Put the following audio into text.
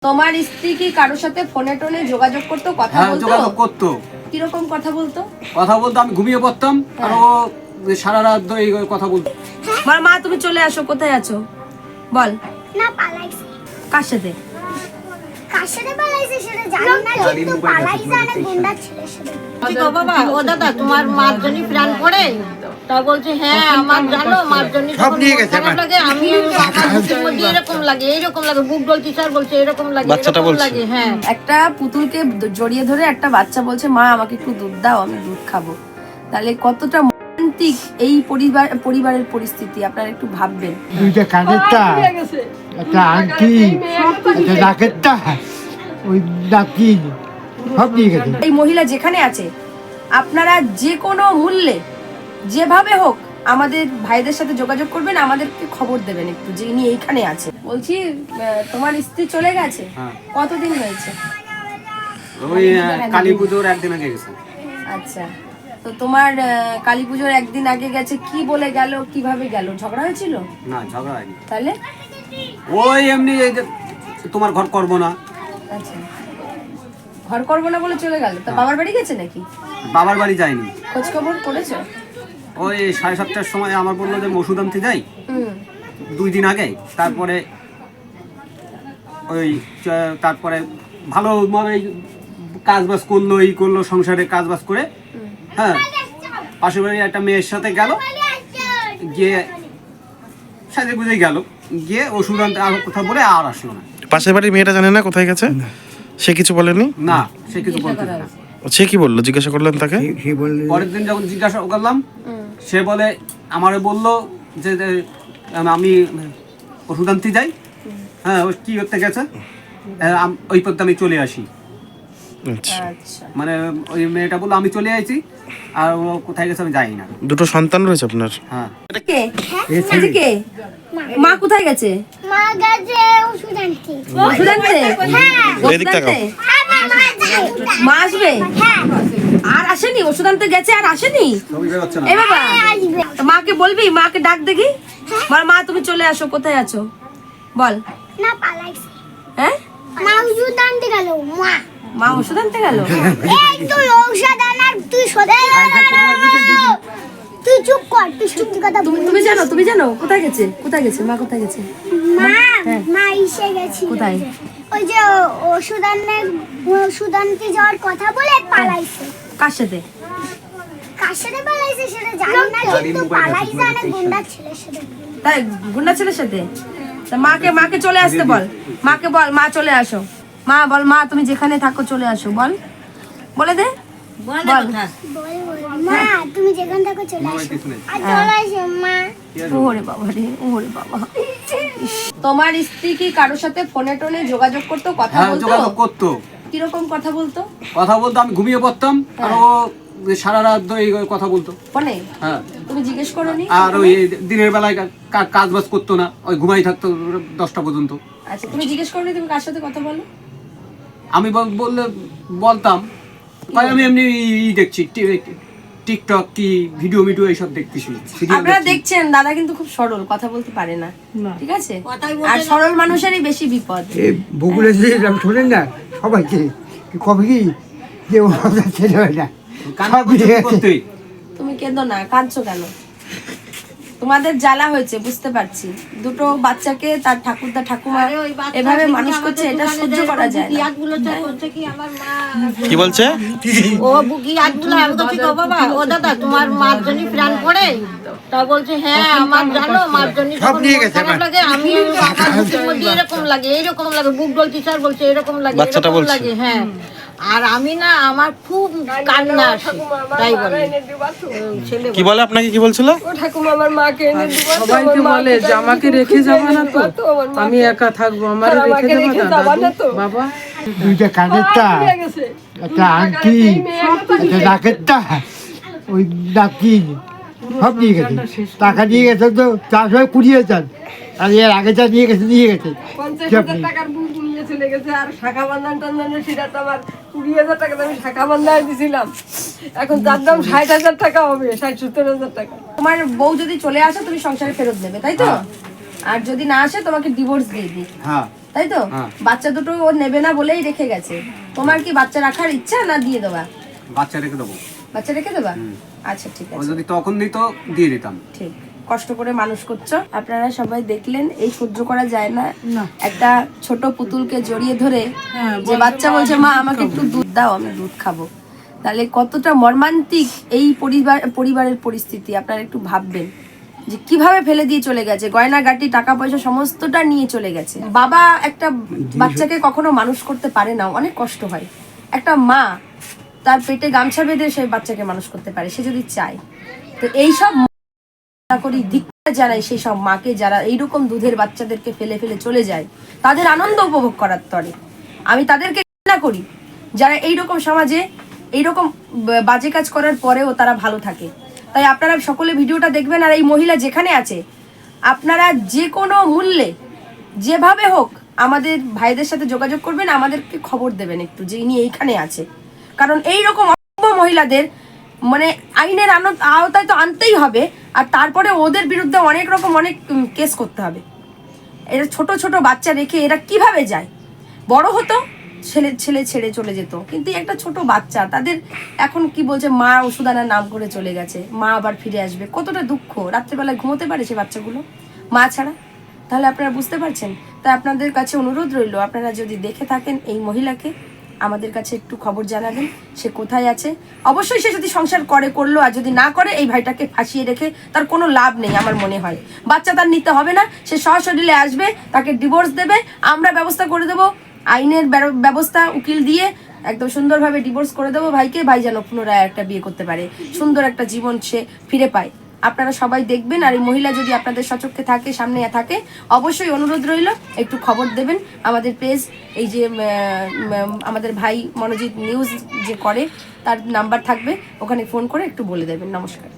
তোমার স্ত্রী কি কারোর সাথে ফোনে টোনে যোগাযোগ করতো, কথা বলতো? যোগাযোগ করতো। কিরকম কথা বলতো? আমি ঘুমিয়ে পড়তাম আর ও সারা রাত ধরে এই কথা বলতো। মা তুমি চলে আসো, কোথায় আছো বল। না পালাইছে। কার সাথে? কার সাথে পালাইছে সেটা জানি না, কিন্তু পালাইছে অনেক গুন্ডা ছেলের সাথে। তো বাবা ও দাদা তোমার মার জন্য প্ল্যান করে তা বলছে হ্যাঁ আমার জানো মার জন্য সব নিয়ে গেছে লাগে আমি আমার মধ্যে এরকম লাগে বুক ডলতি স্যার বলছে এরকম লাগে বাচ্চাটা বলছে লাগে। হ্যাঁ একটা পুতুলকে জড়িয়ে ধরে একটা বাচ্চা বলছে মা আমাকে একটু দুধ দাও, আমি দুধ খাবো। তাহলে কতটা মর্মান্তিক এই পরিবারের পরিস্থিতি আপনারা একটু ভাববেন। দুইটা কানেরটা, একটা আংটি, একটা নাকেরটা, ওই নাকি সব নিয়ে গেছে। এই মহিলা যেখানে আছে আপনারা যে কোনো মূল্যে যেভাবে হোক আমাদের ভাইদের সাথে যোগাযোগ করবেন, আমাদেরকে খবর দেবেন একটু যে ইনি এইখানে আছে। বলছি তোমার স্ত্রী চলে গেছে, কতদিন হয়েছে? ওই কালী পুজোর একদিন আগে গেছে। আচ্ছা, তো তোমার কালী পুজোর একদিন আগে গেছে, কি বলে গেল, কিভাবে গেল? ঝগড়া হয়েছিল? না ঝগড়া হয়নি। তাহলে ওই এমনি এই যে তোমার ঘর করবো না। আচ্ছা, ঘর করবো না বলে চলে গেল। তো বাবার বাড়ি গেছে নাকি? বাবার বাড়ি যায়নি। খোঁজ খবর করেছো? ওই 7:30টার সময় আমার বললো যে ওষুধ আনতে যাই, হুম 2 দিন আগে। তারপরে তারপরে ভালোভাবে কাজ বাজ করলো, সংসারে কাজ বাজ করে, হ্যাঁ পাশের বাড়ি একটা মেয়ের সাথে গেল, গিয়ে সাজে বুঝে গেল, গিয়ে ওষুধ আনতে আর কথা বলে আর আসলো না। পাশের বাড়ির মেয়েটা জানে না কোথায় গেছে? সে কিছু বলেনি? না, সে কিছু বলতে না। সে কি বললো? জিজ্ঞাসা করলেন তাকে? পরের দিন যখন জিজ্ঞাসা করলাম, সে বলে আমারে বললো যে আমি ওষুধ আনতে যাই, হ্যাঁ ও কি করতে গেছে, ওই পথে আমি চলে আসি। আচ্ছা, মানে ওই মেয়েটা বললো আমি চলে আসি, আর ও কোথায় গেছে আমি জানি না। দুটো সন্তান রয়েছে আপনার? হ্যাঁ। কে? কে? মা কোথায় গেছে? মা গেছে ওষুধ আনতে। ওষুধ আনতে? এদিক তাকাও। হ্যাঁ মা যায়। মা আসবে? হ্যাঁ আর আসেনি? ওষুধ আনতে গেছে আর আসেনি? ছবি বেরোচ্ছে না। এ বাবা, আসবে। তো মাকে বলবি, মাকে ডাক দেখি। বল মা তুমি চলে আসো, কোথায় আছো বল। না পালাইছে। হ্যাঁ, মা ওষুধ আনতে গেল। মা ওষুধ আনতে গেল? এই তুই ঔষধ আনার তুই সদে তুই চুপ কর, তুই সত্যি কথা বল। তুমি জানো কোথায় গেছে? মা কোথায় গেছে? মা এসে গেছে। কোথায়? ওই যে ওষুধ আনতে যাওয়ার কথা বলে পালাইছে। কার সাথে? কার সাথে পালাইছে সেটা জানি না, কিন্তু পালাইছে অনেক গুন্ডা ছেলের সাথে। তাই গুন্ডা ছেলের সাথে? তা মাকে চলে আসতে বল। মাকে বল মা চলে আসো। মা বল মা তুমি যেখানে থাকো চলে আসো, বল, বলে দে বল। মা তুমি যেখান থেকে চলে আসো। আর চলে আসো মা। ওরে বাবা রে, ওরে বাবা। তোমার স্ত্রী কি কারোর সাথে ফোনে টোনে যোগাযোগ করতো, কথা বলতো? যোগাযোগ করতো। কিরকম কথা বলতো? আমি ঘুমিয়ে পড়তাম আর ও সারা রাত ধরে এই কথা বলতো ফোনে? হ্যাঁ। তুমি জিজ্ঞেস করোনি? আর ওই দিনের বেলায় কাজ বাজ করতো না, ওই ঘুমাই থাকতো 10টা পর্যন্ত। আচ্ছা, তুমি জিজ্ঞেস করোনি তুমি কার সাথে কথা বলো? আমি বলতাম আমি এমনি দেখছি টিকটক কি ভিডিও এইসব দেখতেছি। আপনারা দেখছেন দাদা কিন্তু খুব সরল, কথা বলতে পারে না, ঠিক আছে? আর সরল মানুষেরই বেশি বিপদ। এই বগুড়া যে শোনেন না সবাইকে কবে কি যে ও ছেলে হয় না, সব নিয়ে গেছে। তুমি কেঁদো না, কাঁদছো কেন? তোমাদের জ্বালা হয়েছে বুঝতে পারছি। দুটো বাচ্চাকে তার ঠাকুরদা ঠাকুমা এভাবে মানুষ করছে, এটা সহ্য করা যায় না। কি বলছে? ও বুকি আটগুলো আমি বলছি তো বাবা ও দাদা তোমার মার জন্য প্ল্যান করে তা বলছে হ্যাঁ আমার জানো মার জন্য সব নিয়ে গেছে লাগে আমি আমার মধ্যে এরকম লাগে বুক ডলতি স্যার বলছে এরকম বাচ্চাটা বলছে? লাগে। হ্যাঁ, আর আমি না আমার খুব কান্না আসে, তাই বলে ছেলে কি বলে আপনাকে? কি বলছিল? সবাইকে বলে যে আমাকে রেখে যাবে না তো, আমি একা থাকবো, আমার রেখে যাবে না দাদু বাবা। দুইটা কানেরটা, একটা আংটি, একটা নাকেরটা, ওই নাকি সব নিয়ে গেছে। টাকা নিয়ে গেছে তো 420,000, আর এর আগে যা নিয়ে গেছে 50,000 টাকার বুক নিয়ে চলে গেছে। আর শাখা বান্ধান টান্ধান সেটা তো আমার 20,000 টাকা আমি শাখা বান্ধায় দিছিলাম, এখন তার দাম 60,000 টাকা হবে, 60-70,000 টাকা। তোমার বউ যদি চলে আসে তুমি সংসারে ফেরত দেবে, তাই তো? আর যদি না আসে তোমাকে ডিভোর্স দিয়ে দিই। হ্যাঁ। তাই তো? হ্যাঁ। বাচ্চা দুটো ও নেবে না বলেই রেখে গেছে। তোমার কি বাচ্চা রাখার ইচ্ছা না দিয়ে দেবা? বাচ্চা রেখে দেবো। বাচ্চা রেখে দেবা? আচ্ছা ঠিক ও আছে, যদি তখন দিত দিয়ে দিতাম। ঠিক। কষ্ট করে মানুষ করছো। আপনারা সবাই দেখলেন, এই সহ্য করা যায় না। একটা ছোট পুতুলকে জড়িয়ে ধরে যে বাচ্চা বলছে মা আমাকে একটু দুধ দাও, আমি দুধ খাবো। তাহলে কতটা মর্মান্তিক এই পরিবারের পরিস্থিতি আপনারা একটু ভাববেন, যে কিভাবে ফেলে দিয়ে চলে গেছে, গয়নাগাটি টাকা পয়সা সমস্তটা নিয়ে চলে গেছে। বাবা একটা বাচ্চাকে কখনো মানুষ করতে পারে না, অনেক কষ্ট হয়। একটা মা তার পেটে গামছা বেঁধে সেই বাচ্চাকে মানুষ করতে পারে, সে যদি চায়। তো এইসব করি ধিক্কার জানাই সেই সব মাকে যারা এইরকম দুধের বাচ্চাদেরকে ফেলে ফেলে চলে যায়, তাদের আনন্দ উপভোগ করার তরে। আমি তাদেরকে ঘৃণা করি যারা এইরকম সমাজে এইরকম বাজে কাজ করার পরেও তারা ভালো থাকে। তাই আপনারা সকলে ভিডিওটা দেখবেন, আর এই মহিলা যেখানে আছে আপনারা যে কোনো মূল্যে যেভাবে হোক আমাদের ভাইদের সাথে যোগাযোগ করবেন, আমাদেরকে খবর দেবেন একটু যে ইনি এইখানে আছে। কারণ এইরকম অসভ্য মহিলাদের মানে আইনের আওতায় তো আনতেই হবে, আর তারপরে ওদের বিরুদ্ধে অনেক রকম অনেক কেস করতে হবে। এরা ছোট ছোট বাচ্চা রেখে এরা কিভাবে যায়? বড় হতো ছেলে ছেড়ে চলে যেত, কিন্তু একটা ছোট বাচ্চা, তাদের এখন কি বলছে মা ওষুধ আনার নাম করে চলে গেছে, মা আবার ফিরে আসবে। কতটা দুঃখ, রাত্রেবেলায় ঘুমোতে পারে সে বাচ্চাগুলো মা ছাড়া? তাহলে আপনারা বুঝতে পারছেন। তাই আপনাদের কাছে অনুরোধ রইল, আপনারা যদি দেখে থাকেন এই মহিলাকে, আমাদের কাছে একটু খবর জানাবেন সে কোথায় আছে। অবশ্যই সে যদি সংসার করলো, আর যদি না করে এই ভাইটাকে ফাঁসিয়ে রেখে তার কোনো লাভ নেই আমার মনে হয়। বাচ্চা তার নিতে হবে না, সে সশরীরে আসবে, তাকে ডিভোর্স দেবে, আমরা ব্যবস্থা করে দেবো, আইনের ব্যবস্থা উকিল দিয়ে একদম সুন্দরভাবে ডিভোর্স করে দেবো ভাইকে। ভাই যেন পুনরায় একটা বিয়ে করতে পারে, সুন্দর একটা জীবন সে ফিরে পায়। আপনারা সবাই দেখবেন, আর এই মহিলা যদি আপনাদের সচক্ষে থাকে, সামনে থাকে, অবশ্যই অনুরোধ রইল একটু খবর দেবেন। আমাদের পেজ, এই যে আমাদের ভাই মনোজিৎ নিউজ যে করে, তার নাম্বার থাকবে, ওখানে ফোন করে একটু বলে দেবেন। নমস্কার।